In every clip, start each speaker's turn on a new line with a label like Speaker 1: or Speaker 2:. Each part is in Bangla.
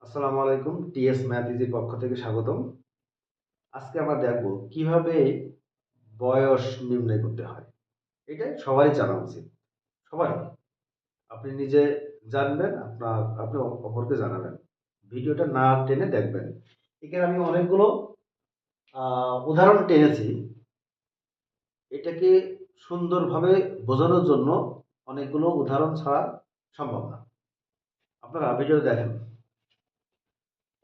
Speaker 1: আসসালামু আলাইকুম। টিএস ম্যাথ ইজির পক্ষ থেকে স্বাগতম। আজকে আমরা দেখব কিভাবে বয়স নির্ণয় করতে হয়। এটা সবারই জানা উচিত। সবারই। আপনি নিজে জানবেন, আপনি অপরকে জানাবেন। ভিডিওটা না টেনে দেখবেন। এখানে আমি অনেকগুলো উদাহরণ টেনেছি। এটাকে সুন্দরভাবে বোঝানোর জন্য অনেকগুলো উদাহরণ ছাড়া সম্ভব না। আপনারা ভিডিও দেখেন।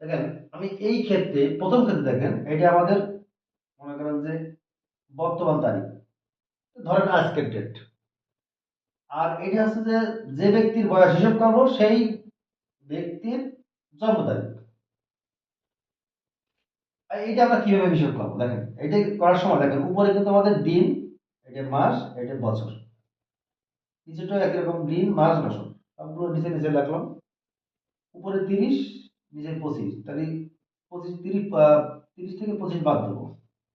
Speaker 1: দেখেন, আমি এই ক্ষেত্রে প্রথম ক্ষেত্রে দেখেন, এটা আমাদের মনে করেন যে বর্তমান তারিখ, ধরেন আজকের ডেট। আর এটা হচ্ছে যে যে ব্যক্তির বয়স হিসাব করবো সেই ব্যক্তির জন্ম তারিখ। আর এইটা আমরা কিভাবে হিসাব করবো দেখেন, এটা করার সময় দেখেন উপরে কিন্তু আমাদের দিন, এটা মাস, এটা বছর, কিছুটা একই রকম দিন মাস বছর, সবগুলো নিচে নিচে রাখলাম। উপরে 30, নিচে 25, তাহলে 25 30 30 থেকে 25 বাদ দেবো,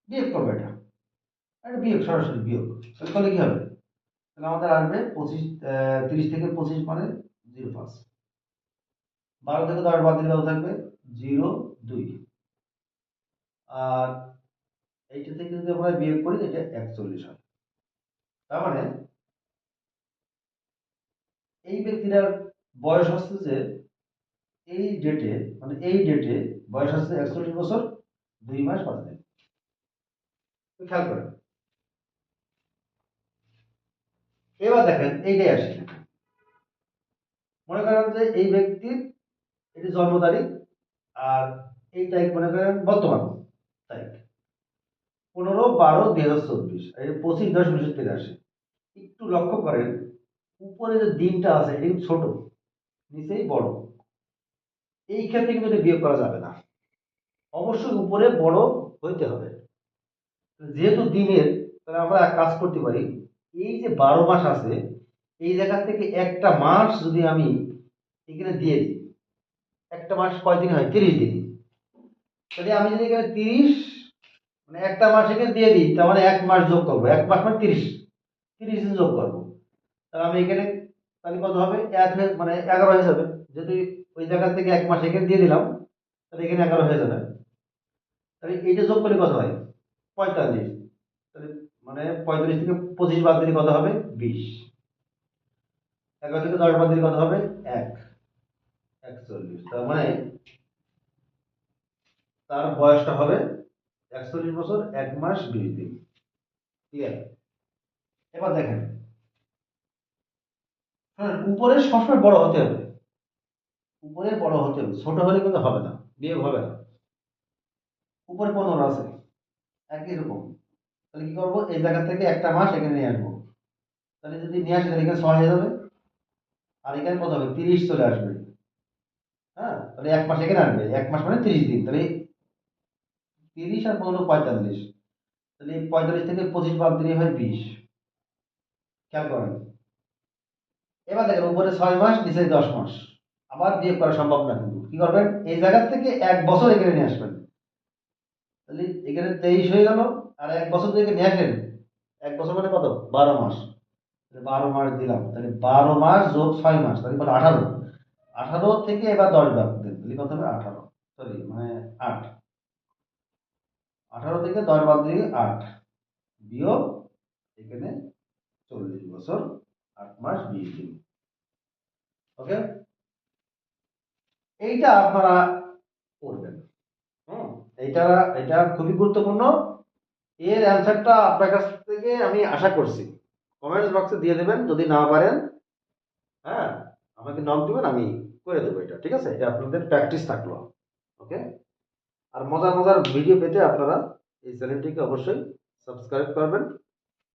Speaker 1: বিয়োগ করবো। এটা বিয়োগ, সরাসরি বিয়োগ। তাহলে করলে কি হবে? তাহলে আমাদের আসবে 25, 30 থেকে 25 মানে 0,5। 12 থেকে 10 বাদ দিলে কত থাকবে? 0,2। আর এইটা থেকে যদি আমরা বিয়োগ করি, এটা 41 হয়। তার মানে এই ব্যক্তিটার বয়স হচ্ছে যে এই ডেটে, মানে এই ডেটে বয়স হচ্ছে 41 বছর 2 মাস 5 দিন। খেয়াল করেন। এবার দেখেন এইটাই আসে। মনে করেন যে এই ব্যক্তির এটি জন্ম তারিখ, আর এই তারিখ মনে করেন বর্তমান তারিখ 15/12/2024, এই 25/10/1983। একটু লক্ষ্য করেন, উপরে যে দিনটা আছে এটা কিন্তু ছোট, নিচেই বড়। এই ক্ষেত্রে কিন্তু এটা বিয়োগ করা যাবে না, অবশ্যই উপরে বড় হইতে হবে। যেহেতু দিনের, তাহলে আমরা এক কাজ করতে পারি, এই যে 12 মাস আছে, এই জায়গা থেকে একটা মাস যদি আমি এখানে দিয়ে দিই, একটা মাস কয় দিন হয়? 30 দিন। তাহলে আমি যদি এখানে 30, মানে একটা মাস এখানে দিয়ে দিই, তার মানে এক মাস যোগ করবো। এক মাস মানে 30, 30 দিন যোগ করবো। তাহলে আমি এখানে, তাহলে কত হবে? মানে 11 হয়ে যাবে। যদি ওই জায়গা থেকে এক মাস এখানে দিয়ে দিলাম, তাহলে এখানে 11 হয়ে যাবে। তাহলে এইটা যোগ করলে কত হয়? 45। তাহলে মানে 45 থেকে 25 বাদ দিলে কত হবে? 20। 11 থেকে 10 বাদ দিলে কত হবে? 1, 41। তার মানে তার বয়সটা হবে 41 বছর 1 মাস 20 দিন। ঠিক আছে? এবার দেখেন, উপরে সবসময় বড় হতে হবে। উপরে বড় হতে হবে, ছোট হলে কিন্তু হবে না, বিয়োগ হবে না। উপরে 15 আছে, একই রকম। তাহলে কি করবো? এই জায়গা থেকে একটা মাস এখানে নিয়ে আসবো। তাহলে যদি নিয়ে আসি, তাহলে এখানে 6 হয়ে যাবে। আর এখানে কত হবে? 30 চলে আসবে। হ্যাঁ, তাহলে এক মাস এখানে আসবে, এক মাস মানে 30 দিন। তাহলে 30 আর 15 45। তাহলে 45 থেকে 25 বাদ দিলে হয় 20। খেয়াল করেন। এবার দেখেন উপরে 6 মাস, নিচে 10 মাস। আবার বিয়োগ করা সম্ভব না, কিন্তু কি করবেন? এই জায়গা থেকে এক বছর এখানে নিয়ে আসবেন। তাহলে এখানে 23 হয়ে গেল। আর এক বছর যদি এখানে নিয়ে আসেন, এক বছর মানে কত? 12 মাস। 12 মাস দিলাম, তাহলে 12 মাস যোগ 6 মাস, তাহলে কত? 18। 18 থেকে এবার 10 বাদ দেন, তাহলে কত হবে? 18, সরি মানে 8। 18 থেকে 10 বাদ দিয়ে 8, বিয়োগ এখানে 40 বছর 8 মাস 20 দিন। ওকে, এইটা আপনারা করবেন। হুম, এইটা এটা খুবই গুরুত্বপূর্ণ। এর অ্যান্সারটা আপনার কাছ থেকে আমি আশা করছি। কমেন্টস বক্সে দিয়ে দেবেন, যদি না পারেন, হ্যাঁ, আমাকে নক দিবেন, আমি করে দেবো এটা। ঠিক আছে? এটা আপনাদের প্র্যাকটিস থাকলো। ওকে। আর মজার মজার ভিডিও পেতে আপনারা এই চ্যানেলটিকে অবশ্যই সাবস্ক্রাইব করবেন।